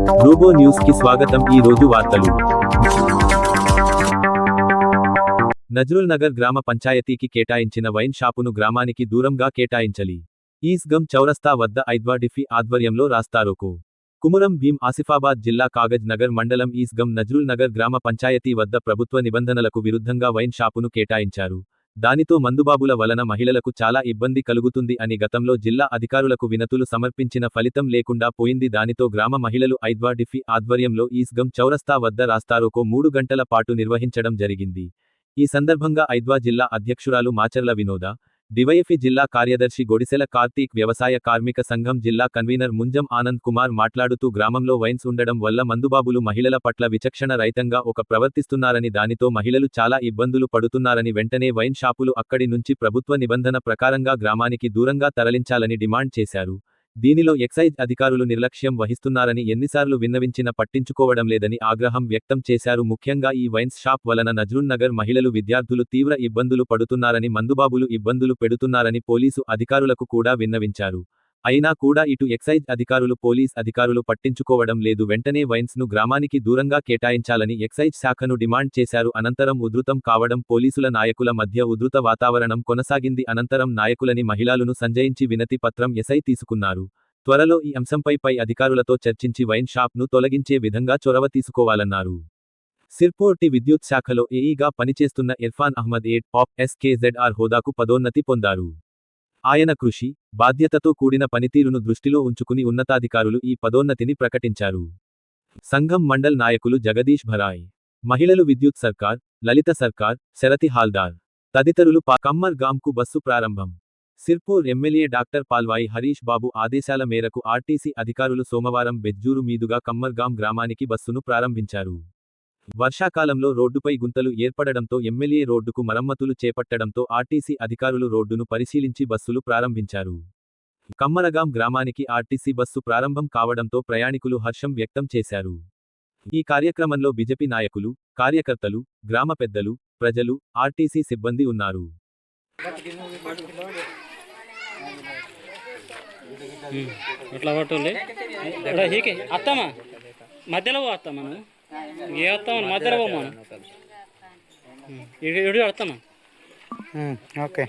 గ్లోబో news కి స్వాగతం. ఈ రోజు వార్తలు. నజ్రుల్ నగర్ గ్రామ పంచాయతీకి కేటాయించిన వైన్ షాపును గ్రామానికి దూరంగా కేటాయించలి. ఈస్గం చౌరస్తా వద్ద ఐద్వాడిఫి ఆధ్వర్యంలో రాస్తారోకో. కుమురం భీం ఆసిఫాబాద్ జిల్లా కాగజ్ నగర్ మండలం ఈస్గం నజ్రుల్ నగర్ గ్రామ పంచాయతీ వద్ద ప్రభుత్వ నిబంధనలకు విరుద్ధంగా వైన్ షాపును కేటాయించారు. దానితో మందుబాబుల వలన మహిళలకు చాలా ఇబ్బంది కలుగుతుంది అని గతంలో జిల్లా అధికారులకు వినతులు సమర్పించిన ఫలితం లేకుండా పోయింది. దానితో గ్రామ మహిళలు ఐద్వాడిఫి ఆధ్వర్యంలో ఈస్గం చౌరస్తా వద్ద రాస్తారోకో 3 గంటల పాటు నిర్వహించడం జరిగింది. ఈ సందర్భంగా ఐద్వా జిల్లా అధ్యక్షురాలు మాచర్ల వినోద, డివైఎఫ్ఐ జిల్లా కార్యదర్శి గొడిసెల కార్తీక్, వ్యవసాయ కార్మిక సంఘం జిల్లా కన్వీనర్ ముంజం ఆనంద్ కుమార్ మాట్లాడుతూ గ్రామంలో వైన్స్ ఉండడం వల్ల మందుబాబులు మహిళల పట్ల విచక్షణ రహితంగా ప్రవర్తిస్తున్నారని, దానితో మహిళలు చాలా ఇబ్బందులు పడుతున్నారని, వెంటనే వైన్ షాపులు అక్కడి నుంచి ప్రభుత్వ నిబంధన ప్రకారంగా గ్రామానికి దూరంగా తరలించాలని డిమాండ్ చేశారు. దీనిలో ఎక్సైజ్ అధికారులు నిర్లక్ష్యం వహిస్తున్నారని, ఎన్నిసార్లు విన్నవించినా పట్టించుకోవడం లేదని ఆగ్రహం వ్యక్తం చేశారు. ముఖ్యంగా ఈ వైన్స్ షాప్ వలన నజ్రుల్ నగర్ మహిళలు, విద్యార్థులు తీవ్ర ఇబ్బందులు పడుతున్నారని, మందుబాబులు ఇబ్బందులు పెడుతున్నారని పోలీసు అధికారులకు కూడా విన్నవించారు. అయినా కూడా ఇటు ఎక్సైజ్ అధికారులు, పోలీస్ అధికారులు పట్టించుకోవడం లేదు. వెంటనే వైన్స్ ను గ్రామానికి దూరంగా కేటాయించాలని ఎక్సైజ్ శాఖను డిమాండ్ చేశారు. అనంతరం ఉధృతం కావడం, పోలీసుల నాయకుల మధ్య ఉధృత వాతావరణం కొనసాగింది. అనంతరం నాయకులని, మహిళలను సంజయించి వినతి పత్రం ఎస్ఐ తీసుకున్నారు. త్వరలో ఈ అంశంపై పై అధికారులతో చర్చించి వైన్ షాప్ ను తొలగించే విధంగా చొరవ తీసుకోవాలన్నారు. సిర్పూర్ విద్యుత్ శాఖలో ఏఈగా పనిచేస్తున్న ఇర్ఫాన్ అహ్మద్ ఎస్కేజెడ్ఆర్ హోదాకు పదోన్నతి పొందారు. ఆయన కృషి, బాధ్యతతో కూడిన పనితీరును దృష్టిలో ఉంచుకుని ఉన్నతాధికారులు ఈ పదోన్నతిని ప్రకటించారు. సంఘం మండల్ నాయకులు జగదీష్ భరాయ్, మహిళలు విద్యుత్ సర్కార్, లలిత సర్కార్, శరతి హాల్దార్ తదితరులు కమ్మర్ గాంకు బస్సు ప్రారంభం. సిర్పూర్ ఎమ్మెల్యే డాక్టర్ పాల్వాయి హరీష్ బాబు ఆదేశాల మేరకు ఆర్టీసీ అధికారులు సోమవారం బెజ్జూరు మీదుగా కమ్మర్గాం గ్రామానికి బస్సును ప్రారంభించారు. వర్షాకాలంలో రోడ్డుపై గుంతలు ఏర్పడడంతో ఎమ్మెల్యే రోడ్డుకు మరమ్మతులు చేపట్టడంతో ఆర్టీసీ అధికారులు రోడ్డును పరిశీలించి బస్సులు ప్రారంభించారు. కమ్మరగాం గ్రామానికి ఆర్టీసీ బస్సు ప్రారంభం కావడంతో ప్రయాణికులు హర్షం వ్యక్తం చేశారు. ఈ కార్యక్రమంలో బీజేపీ నాయకులు, కార్యకర్తలు, గ్రామ పెద్దలు, ప్రజలు, ఆర్టీసీ సిబ్బంది ఉన్నారు. ఏ వస్తామని మధ్యలో పోమా ఇడు వస్తామా ఓకే.